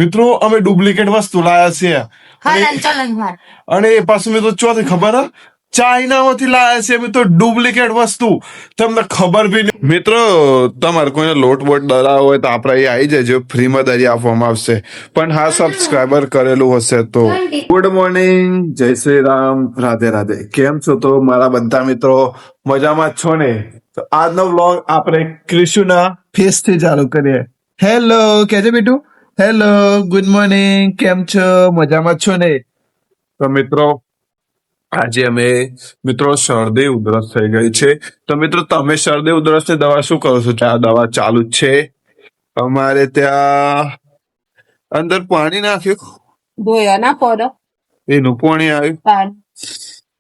મિત્રો અમે ડુપ્લિકેટ વસ્તુ લાયા છીએ અને એ પાછું મિત્રો ચોથી ખબર હે? ચાઇનામાંથી લાયા છે મિત્રો ડુપ્લિકેટ વસ્તુ, તમને ખબર બી નહીં. મિત્રો તમારે કોઈને લોટ બોટ ડરાવો હોય તો આપણે અહીં આવી જજો, ફ્રીમાં દરી આપવામાં આવશે, પણ હા સબસ્ક્રાઈબર કરેલું હશે તો. ગુડ મોર્નિંગ, જય શ્રી રામ, રાધે રાધે. કેમ છો તો મારા બધા મિત્રો? મજામાં જ છો ને? તો આજનો વ્લોગ આપણે ક્રિશુના ફેસ થી ચાલુ કરીએ. હેલો કેજે બેટુ, હેલો ગુડ મોર્નિંગ, કેમ છો? મજામાં જ છો ને? તો મિત્રો આજે અમે મિત્રો શરદી ઉધરસ થઈ ગઈ છે. તો મિત્રો તમે શરદી ઉધરસ ની દવા શું કરો છો? આ દવા ચાલુ જ છે. અમારે ત્યાં અંદર પાણી નાખ્યું, ધોયા ના પડે એનું પાણી આવ્યું.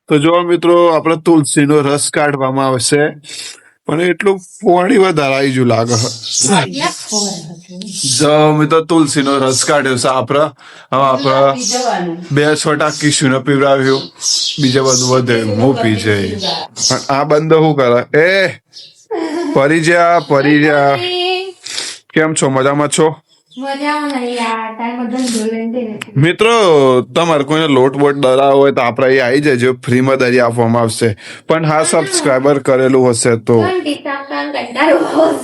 તો જો મિત્રો આપણે તુલસીનો રસ કાઢવામાં આવશે, પણ એટલું પાણી વધારે આવી ગયું લાગે. જો મિત્રો તુલસીનો રસ કાઢ્યો છે આપણે. હવે આપણે 2 છોટા કિશુને પીવડાવ્યું, બીજે બધું વધે હું પી જાય. પણ આ બંદો શું કરે? પરી જા. કેમ છો? મજામાં છો? મિત્રો તમારે કોઈને લોટ બોટ ડરાવો હોય તો આપણે અહીં આવી જજો, ફ્રીમાં દરી આપવામાં આવશે, પણ હા સબસ્ક્રાઈબર કરેલું હશે તો.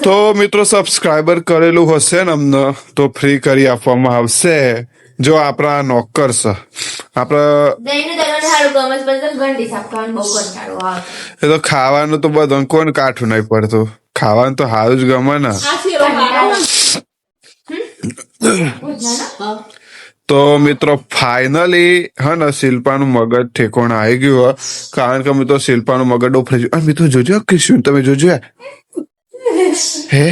તો મિત્રો સબસ્ક્રાઈબર કરેલું હશે ને અમને તો ફ્રી કરી આપવામાં આવશે. જો આપણા નોકર છે આપડે, એ તો ખાવાનું તો બધું કોણ કાઠું નહીં પડતું, ખાવાનું તો સારું જ ગમે ને. તો મિત્રો ફાઇનલી હે ને શિલ્પાનું મગજ ઠેકોણ આવી ગયું, કારણ કે મિત્રો શિલ્પાનું મગજ ડોફરાઈ ગયું. મિત્રો જોજો કિશું, તમે જોજો હે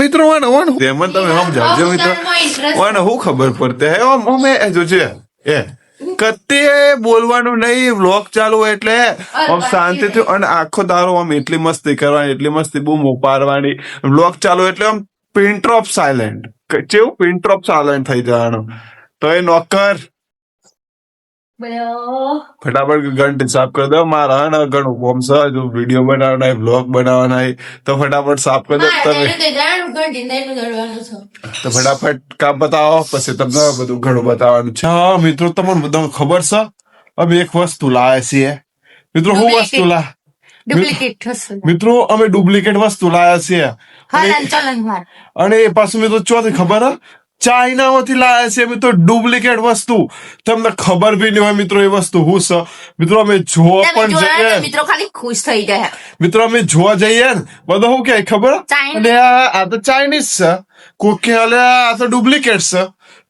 મિત્રો તેમાં તમે સમજાવજો મિત્રો, વાને શું ખબર પડતે હે અમે જોજે કતે બોલવાનું નહીં, વ્લોગ ચાલુ હોય એટલે આમ શાંતિથી અને આખો દારો આમ એટલી મસ્તી કરવાની, એટલી મસ્તી બૂમો પાડવાની. વ્લોગ ચાલુ એટલે આમ પિન ડ્રોપ સાયલેન્ટ, કેવું પિન ડ્રોપ સાયલેન્ટ થઈ જવાનું. તો એ નોકર ફટાફટ ઘંટી સાફ કરી દો. મારા હે ને ઘણું કોમ છે, જો વિડીયો બનાવવાના, વ્લોગ બનાવવાના, તો ફટાફટ સાફ કરી દો તમે. તો ફટાફટ કામ બતાવો, પછી તમને બધું ઘણું બતાવવાનું છે. હા મિત્રો તમને બધાને ખબર છે અમે એક વસ્તુ લાયા છીએ. મિત્રો શું વસ્તુ મિત્રો અમે ડુપ્લિકેટ વસ્તુ લાયા છીએ અને એ પાછું મિત્રો ચોથી ખબર હે? ચાઇનામાંથી લાયા છે મિત્રો ડુપ્લિકેટ વસ્તુ, તમને ખબર બી નહીં હોય મિત્રો એ વસ્તુ શું છે. મિત્રો અમે જોવા પણ જઈએ, મિત્રો ખાલી ખુશ થઈ જાય. મિત્રો અમે જોવા જઈએ ને બધું શું કે ખબર, અને આ તો ચાઇનીઝ છે, કોક કે આ તો ડુપ્લિકેટ છે,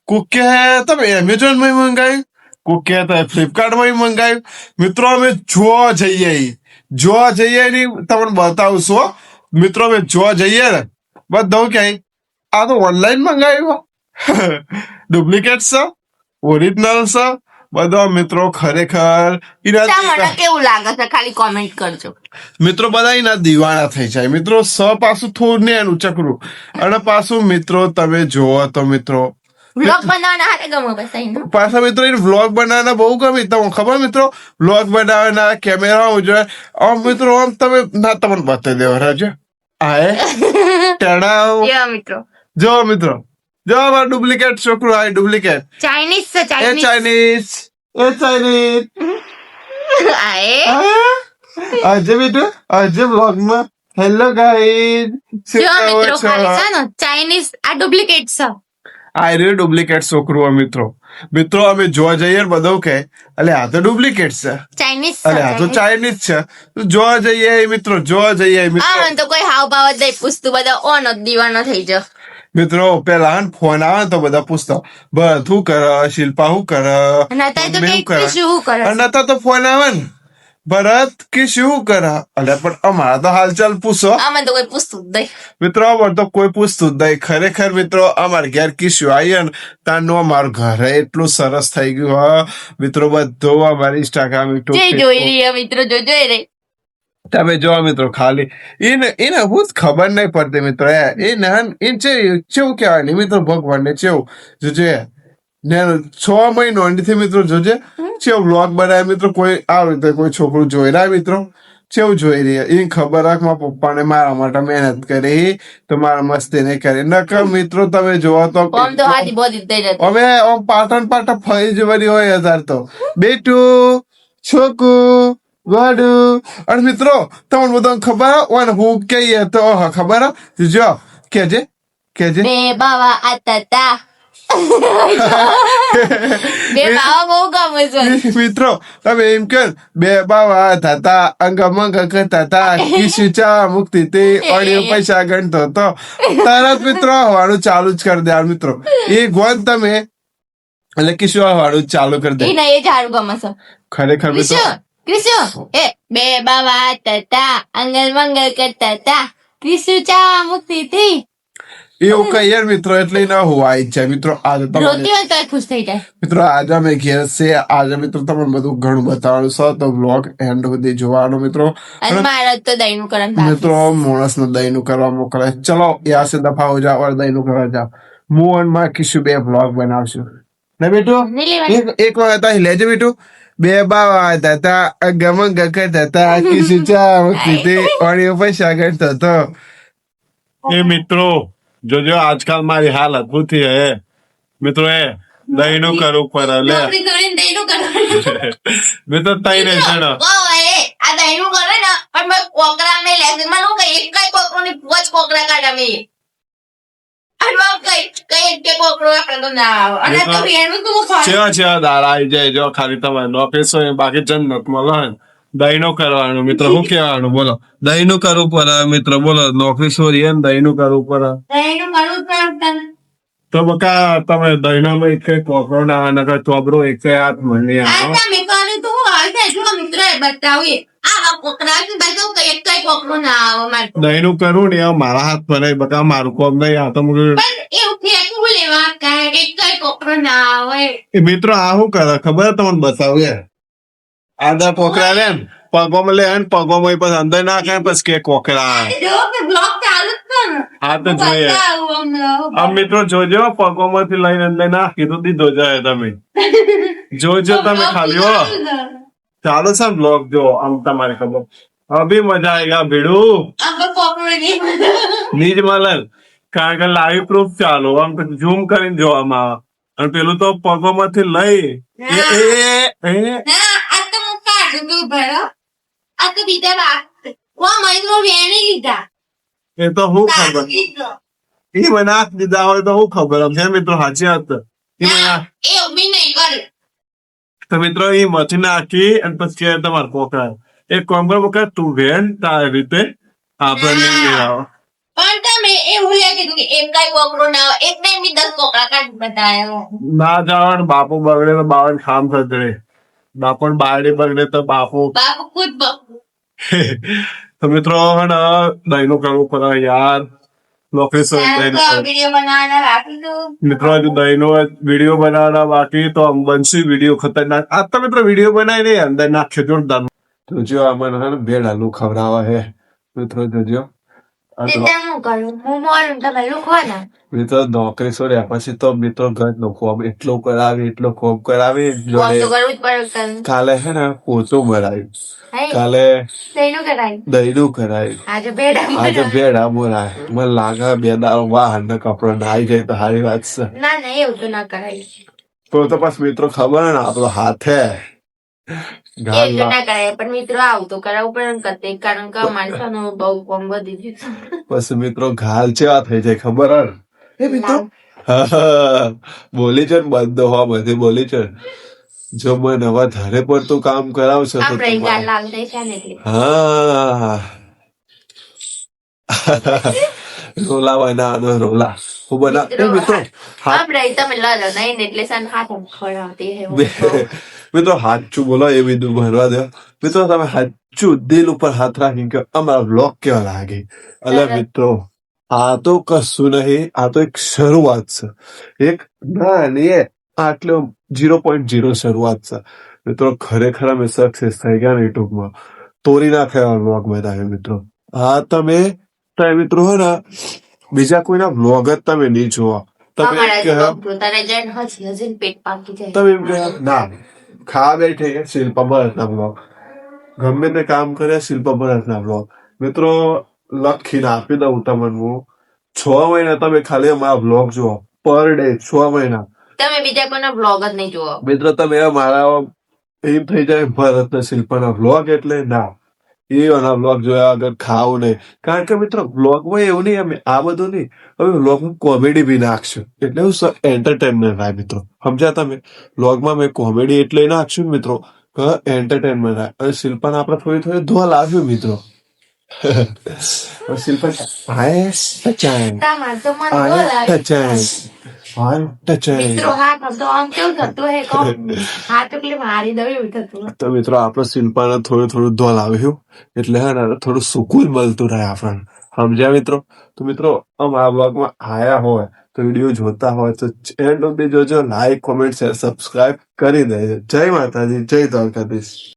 કોક કે તમે એમેઝોન માં મંગાવ્યું, કોક કે ફ્લિપકાર્ટ માં મંગાવ્યું. મિત્રો અમે જોવા જઈએ ને તમને બતાવું છું મિત્રો. અમે જોવા જઈએ ને બધું ક્યાંય આ તો ઓનલાઈન મંગાવ્યું, ડુપ્લિકેટ છે, ઓરિજિનલ છે, બધા મિત્રો ખરેખર કેવું લાગે છે ખાલી કોમેન્ટ કરજો મિત્રો. બધા એના દીવાના થઈ જાય મિત્રો. પાછું થોડું ને એનું ચકરું, અને પાછું મિત્રો તમે જોવો તો મિત્રો વ્લોગ બનાવવાના હાથે ગમે પાછા મિત્રો એ વ્લોગ બનાવવાના બહુ ગમે. તમને ખબર મિત્રો વ્લોગ બનાવવાના કેમેરા જોઈએ આમ મિત્રો, આમ તમે ના તમને બતાવી દેવા રાજો મિત્રો. જો મિત્રો જો અમારું ડુપ્લિકેટ છોકરું આ ડુપ્લિકેટ ચાઇનીઝ છે, ચાઇનીઝ આજે બેટું આજે વ્લોગમાં હેલો ગાઈઝ મિત્રો ખાલી છે ને ચાઇનીઝ, આ ડુપ્લિકેટ છે. આ રહ્યું ડુપ્લિકેટ છોકરું મિત્રો. અમે જોવા જઈએ બધું કે અલે આ તો ડુપ્લિકેટ છે, ચાઇનીઝ અલે આ તો ચાઇનીઝ છે. જોવા જઈએ મિત્રો, જોવા જઈએ મિત્રો. તો કોઈ હાવ ભાવ જ નહીં પૂછતું, બધા ઓન જ દીવાનો થઈ જાવ મિત્રો. પેલા ફોન આવે ને તો બધા પૂછતા બધું કરે, શિલ્પા શું કરે, નતા તો ફોન આવે ને ભરત કે શું કરે, અલે પણ અમારા તો હાલચાલ પૂછો. આમાં તો કોઈ પૂછતું જ નહીં મિત્રો, અમારે તો કોઈ પૂછતું જ નહીં. ખરેખર મિત્રો અમારે ઘેર કિસ્યું આવીએ ને તાનું અમારું ઘરે એટલું સરસ થઈ ગયું. હા મિત્રો બધું અમારી ઇન્સ્ટાગ્રામ જોઈ રહી મિત્રો, જોઈ રહી તમે જો મિત્રો. ખાલી એને હું ખબર નહીં પડતી મિત્રો. કેવું કેવાય ને મિત્રો, ભગવાન ને કેવું જોજે 6 મહિનો થી મિત્રો જોજે કેવું વ્લોગ બનાવે મિત્રો. કોઈ આવી રીતે કોઈ છોકરું જોઈ રહ્યા મિત્રો, કેવું જોઈ રહી એ ખબર રાખ મારા પપ્પાને મારા માટે મહેનત કરી તો મારા મસ્તી નહીં કરી નકર મિત્રો તમે જોવો તો આમ તો હાથી બહુ દીધી જતી હવે આમ પાટણ પાટણ ફરી જવાની હોય હજાર તો બેટું છોકું ગોડું અને મિત્રો તમને બધાને ખબર હોય ને હું કહીએ તો ખબર જો કેજે કેજે બે બાવા આતા તા બે બાવા બહુ ગમે છે મિત્રો તમે એમ કર બે બાવા થતા અંગમંગ કરતા હતા કિસુ ચા મુક્તિ તે ઓડિયો પૈસા ગણતો તો તરત મિત્રો હવાનું ચાલુ જ કરી દે મિત્રો એ ગોન તમે એટલે કિશુ હવાનું ચાલુ કરી દે એ ઝાડુ ગમે છે ખરેખર મિત્રો ક્રિશુ એ બે બાવા આતા તા અંગલ મંગલ કરતા તા ક્રિશુ ચા મુક્તિ થી એવું કહીએ મિત્રો એટલે ના હોવાય છે મિત્રો આજે તમે રોતી હોય તો ખુશ થઈ જાય મિત્રો આજે અમે ઘેર છે આજે મિત્રો તમને બધું ઘણું બતાવવાનું છે તો બ્લોગ એન્ડ સુધી જોવાનો મિત્રો અને મારે તો દહીંનું કરવાનું બાકી. મિત્રો માણસ ને દહીં નું કરવા મોકલે ચલો યા સે દફા હો જાઓ દહીં નું કરવા જાઓ હું અને માં કિશુ બે બ્લોગ બનાવશું ને બેટું નહીં લેવાનું. એક વાર હતા લેજે બેટું બે બાવા હતા ગમંગ કરતા હતા કિશુ ચા મૂકતી ઓડિયો પૈસા ગણતો હતો એ મિત્રો જોજો આજકાલ મારી હાલત પૂછી હે મિત્રો એ દહીં નું કરવું પડે લે નોકરી કરીને દહીંનું કરવાનું. મિત્રો તઈ ને જણો ઓય, આ દહીંનું કરે ને પણ મેં કોકરા મેં લેસન માં હું કઈ એક કોકરો ની પોચ કોકરા કાઢા મેં અને કઈ એક કોકરો આપણે તો ના આવે અને તો વેણું તો હું ખાઈ છેવા છેવા દાડા આવી જાય જો ખાલી તમારે નોકરી હોય બાકી જન્નત મળે દહીં નું કરવાનું મિત્રો શું કહેવાનું બોલો દહીં નું કરવું પડે મિત્રો બોલો નોકરી છોડીએ ને દહીં નું કરવું પડે દહીંનું કરવું પણ તો બકા તમે દહીંનામાં એક કોકરો ના નકર ચોબરો એક હાથ મળી આ આવો તમે કર્યું તો હું આવી જાય જો મિત્ર બતાવીએ આ કોકરા ની બાજુ કઈ એક કોકરો ના આવે મારે દહીં નું કરું ને મારા હાથ ભરાય બકા મારું કોમ નહીં આ તો પણ એવું ફેંકવું લેવા કાંઈ એક કોકરો ના આવે મિત્રો આ શું કરે ખબર તમને બતાવું આધા કોકરા રે ને પગોમાં લે ને પગોમાં પછી અંદર નાખે ને પછી કે કોકરા જો કે બ્લોગ ચાલુ જ છે ને આ તો જોઈએ બતાવું હમણાં. આ મિત્રો જોજો પગોમાંથી લઈને અંદર નાખી તો દીધો જાય તમે જોજો તમે ખાલી હો ચાલો છે બ્લોગ જો આમ તમારે ખબર અભી મજા આયેગા ભીડું આપણે કોકરો નહીં બધા. નીજ મલન કારણ કે લાઈવ પ્રૂફ ચાલો આમ ઝૂમ કરીને જોવામાં આવે અને પેલું તો પગોમાંથી લઈ ના આ તો હું કાઢું તું ભરો આ તો બીજા બાકી વા મહિનો વેણી લીધા એ તો હું ખબર કાઢી દીધો. એ મને હાથ દીધા હોય તો હું ખબર આમ છે મિત્રો સાચી વાત એ મને ના, એવું બી નહીં કર્યું તો મિત્રો એ મથી નાખી અને પછી કે તમારે કોકરા એક કોમ કરો તું વેણ તારી રીતે આપણે નહીં લેવા પણ તમે એવું લે કીધું કે એક કઈ કોકરો ના આવે એક ને બી 10 કોકરા કાઢી બતાવ્યો ના જવાનું બાપુ બગડે તો બાવન ખામ થશે બાપુ બાયડી બગડે તો બાપુ બાપુ ખુદ બકુ તો મિત્રો હે ને દહીં નું કરવું પડે યાર લોકેશન વિડીયો બનાવવાના રાખી દઉં મિત્રો હજુ દહીં નો વિડીયો બનાવવાના બાકી તો આમ બનશે વિડીયો ખતરનાક આ તો મિત્રો વિડીયો બનાવીને અંદર નાખ્યો જોરદાર તો જો આમાં હે ને ભેળ આલુ ખવડાવે હે મિત્રો જોજો હું કરું હું મોડું તમે લુખો ને મિત્રો નોકરી છોડ્યા પછી તો મિત્રો ઘર નો ખોબ એટલો કરાવે જોડે તો કરવું જ પડે કાલે હે ને પોતું બનાવ્યું હે કાલે દહીંનું કરાય દહીંનું કરાયું આજે ભેડા આજે ભેડા બોલાય મને લાગે બે દાળ વાહન ને કપડો નાઈ જાય તો સારી વાત છે ના ના એવું તો ના કરાય તો પછી મિત્રો ખબર ને આપણો હાથે એવું તો ના કરાય પણ મિત્રો આવું તો કરાવવું પડે ને કરતે કારણ કે અમારી છે ને બહુ કોમ વધી ગયું છે. પછી મિત્રો ઘાલ ચેવા થઈ જાય ખબર હે એ મિત્રો બોલી છે ને બંધ હો બધી બોલી છે જો મને વધારે પડતું કામ કરાવશે તો આપણે તમારે- ગાલ લાલ થઈ છે ને એટલે હા રોલા બનાવવાનો રોલા હું બના એ મિત્રો હા આપણે તમે લડો નહીં ને એટલે સન હાથ ખવડાવતી હે હું. મિત્રો હાચું બોલો એ બીજું ભરવા દો મિત્રો તમે હાચું દિલ ઉપર હાથ રાખી કે અમારા બ્લોગ કેવા લાગે અલે મિત્રો આ તો કશું નહીં આ તો એક શરૂઆત છે એક નાની આટલો 0.0 શરૂઆત છે મિત્રો ખરેખર અમે સક્સેસ થઈ ગયા ને યુટ્યુબમાં તોડી નાખ્યા બ્લોગ બનાવ્યો મિત્રો હા તમે મિત્રો હે ને બીજા કોઈના બ્લોગ જ તમે નહીં જોવા તમે એમ અમારા કહો પોતાને જણ હજી હજી પેટ પાકી જાય તમે એમ કહો ના ખા બેઠે શિલ્પા બળના બ્લોગ ગમે તે કામ કરે શિલ્પા ભરતના બ્લોગ મિત્રો લખીને આપી દઉં તમને હું 6 મહિના તમે ખાલી અમારા બ્લોગ જુઓ પર ડે 6 મહિના તમે બીજા કોઈના બ્લોગ જ નહીં જુઓ મિત્રો તમે મારા એમ થઈ જાય ભરત ને શિલ્પાના બ્લોગ એટલે ના એના બ્લોગ જોયા આગળ ખાવું નહીં કારણ કે મિત્રો બ્લોગમાં એવું નહીં અમે આ બધું નહીં હવે બ્લોગમાં કોમેડી બી નાખશું એટલે હું એન્ટરટેનમેન્ટ થાય મિત્રો સમજ્યા તમે બ્લોગમાં મેં કોમેડી એટલે નાખશું ને મિત્રો એન્ટરટેનમેન્ટ થાય અને શિલ્પાને આપણે થોડી થોડી ધોલ આવ્યું મિત્રો શિલ્પા તમારે તો મને બોલાવે. મિત્રો હા કરતો આમ કેવું થતું હે કહો હાથ એટલે મારી દઉં એવું થતું તો મિત્રો આપણે શિલ્પાને થોડું થોડું ધોલ આવ્યું એટલે હે ને થોડું સુકૂન મળતું રહે આપણને સમજ્યા મિત્રો તો મિત્રો આ બ્લોગમાં આયા હોય તો વિડીયો જોતા હોય તો એન્ડ સુધી જોજો લાઈક કોમેન્ટ શેર સબસ્ક્રાઇબ કરી દેજો જય માતાજી જય દ્વારકાધીશ